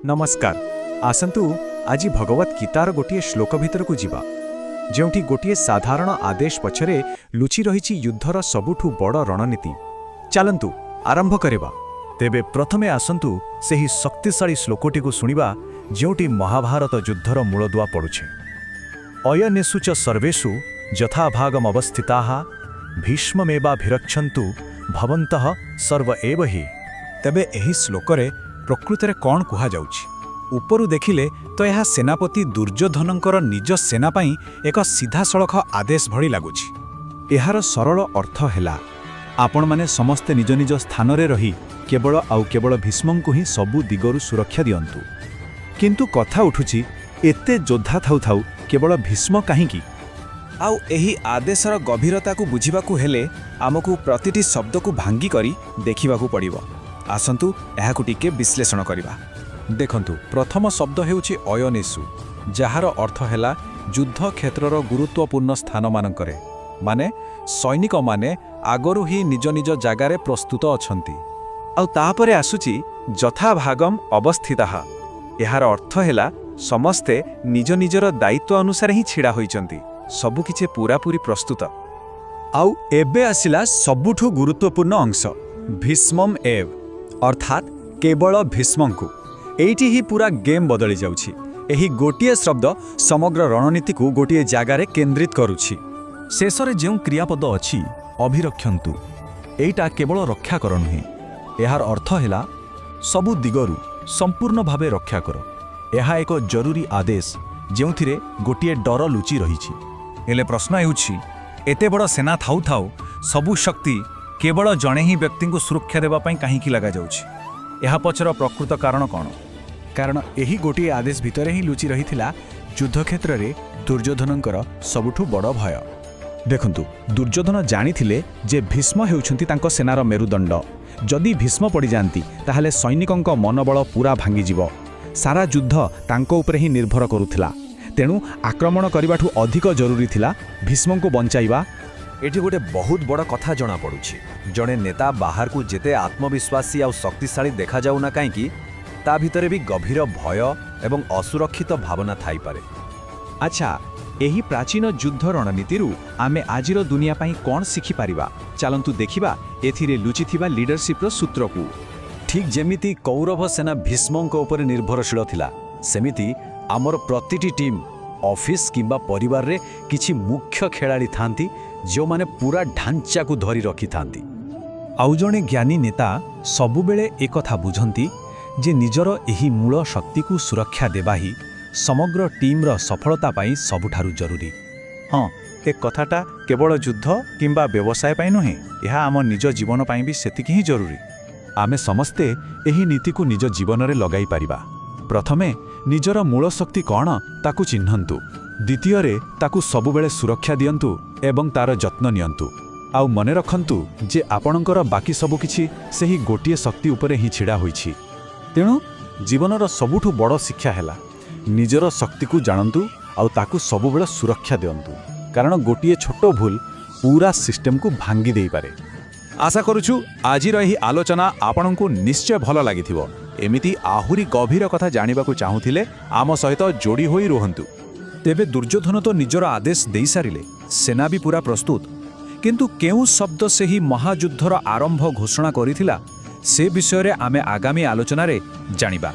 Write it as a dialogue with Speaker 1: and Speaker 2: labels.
Speaker 1: नमस्कार आसंतु आज भगवत गीतार गोटे श्लोक भितर को जीवा जोंठी गोटे साधारण आदेश पछरे लुचि रहिछि युद्धर सबुठु बड़ रणनीति। चलंतु आरंभ करिबा। तेबे प्रथमे आसंतु सेही शक्तिशाली श्लोकटी को सुनिबा जोंठी महाभारत युद्धर मूलदुआ पड़ुछे। अयनेषु च सर्वेषु यथाभागम अवस्थिताः भीष्ममेवाभिरक्षन्तु भवन्तः सर्व एव हि। तेबे एही श्लोकरे प्रकृतरे कौन कुहा जाउछि? उपरु देखिले तो यह सेनापति दुर्योधनंकर निज सेना पाई एक सीधासळख आदेश भଳି लागुछि। एहार सरल अर्थ हेला आपण माने समस्ते निज निज स्थान रे रही केवल भीष्मंकु ही सबु दिगरु सुरक्षा दियंतु। किंतु कथा उठुछि एते योद्धा थाउ थाउ केवल भीष्म काहीकि? आउ एही आदेशर गभीरता को बुझिबाकू हेले आमकू प्रतिटी शब्द को भांगी करी देखिबाकू पड़िबो। आसंतु एहाकू टिके विश्लेषण करिबा। देखंतु प्रथम शब्द हेउछि अयनेषु, जहार अर्थ हेला युद्ध क्षेत्रर गुरुत्वपूर्ण स्थान मानकरे, माने सैनिक माने आगरु ही निज निज जगारे प्रस्तुत अछंती। आउ तापरे आसुछि यथाभागम अवस्थिताः। एहार अर्थ हेला समस्ते निज निजर दायित्व अनुसार ही छिड़ा होइचंती, सबु किछि पूरापूरी प्रस्तुत। आउ एबे आसिला सबुठु गुरुत्वपूर्ण अंश भीष्मम एव, अर्थात केवल भीष्मंकु। एइटी ही पूरा गेम बदली जाउछि। एही गोटिए शब्द समग्र रणनीति को गोटिए जागारे केंद्रित करुछि। शेषरे जेउ क्रियापद अछि अभिरक्षन्तु, एइटा केवल रक्षा कर नुहे। एहार अर्थ हेला सबु दिगरु संपूर्ण भावे रक्षा कर। एहा एक जरूरी आदेश जेउथिरे गोटिए डर लुचि रहिछि। एले प्रश्न हेउछि एते बड़ सेना थाउ थाउ सबु शक्ति केवल जणे ही व्यक्ति को सुरक्षा देवा पई काहीकि लगा जाउछि? एहा पछर प्रकृत कारण कौन? कारण एही गोटिए आदेश भितरे ही लुचि रहिथिला युद्ध क्षेत्र रे दुर्योधनंकर सबुठु बड़ भय। देखंतु दुर्योधन जानिथिले जे भीष्म हेउछंती तांको सेनार मेरुदंड। जदि भीष्म पड़ी जांती ताहाले सैनिकंक मनोबल पूरा भांगी जिवो। सारा युद्ध तांको उपरे ही निर्भर करुथिला। तेणु आक्रमण करिबाठु अधिक जरूरी थिला भीष्मंको बंचाइबा। एठी गोटे बहुत बड़ कथा जना पड़ुछि। जणे नेता बाहर को जेते आत्मविश्वासी आ शक्तिशाली देखा जाऊ ना काईकि ता भितरे भी गभीर भय एवं असुरक्षित भावना थाई पारे। अच्छा, एही प्राचीन युद्ध रणनीति रु आमे आजिर दुनिया पाई कोन सिखि पारिबा? चलंतु देखिबा एथिरे लुचिथिबा लीडरशिप रो सूत्र को। ठीक जेमिति कौरव सेना भीष्मंक ऊपर निर्भरशील थिला, सेमिति आमर प्रतिटी टीम ऑफिस किंबा परिवार रे किछि मुख्य खेलाड़ी थांती जो माने पूरा ढांचा को धरी रखी थांती। आउ जणे ज्ञानी नेता सबु बेले एकथा बुझंती जे निजर एही मूल शक्ति को सुरक्षा देबा ही समग्र टीमर सफलता पाई सबुठारु जरूरी। हाँ, एक कथाटा केवल युद्ध किंबा व्यवसाय पाई नुहे, यह आम निज जीवन पाई भी सेतिकी ही जरूरी। आमे समस्ते एही नीति को निज जीवन रे लगाई पारिबा। प्रथमे निजर मूल शक्ति कौन ताकू चिन्हंतु, द्वितीय रे ताकू सबु बेले सुरक्षा दियंतु एवं तार जत्न नियंतु। आउ मने रखंतु जे आपणकर बाकी सबु किछि सेही गोटिए शक्ति उपरे ही छिड़ा होइछि। तेणु जीवनर सबुठु बड़ शिक्षा हेला निजर शक्ति को जानतु आउ ताकू सबु बेले सुरक्षा दियंतु, कारण गोटिए छोटो भूल पूरा सिस्टम को भांगी देई पारे। आशा करूछु आजिर एही आलोचना आपणको निश्चय भल लागिथिबो। एमिति आहुरी गभीर कथा जानिबाकू चाहुथिले आम सहित जोड़ी होई रुहंतु। तेबे दुर्योधन तो निजर आदेश देई सारिले, सेना भी पूरा प्रस्तुत, किंतु केउ शब्द से ही महायुद्धर आरंभ घोषणा करिथिला से विषय रे आमे आगामी आलोचना रे जानिबा।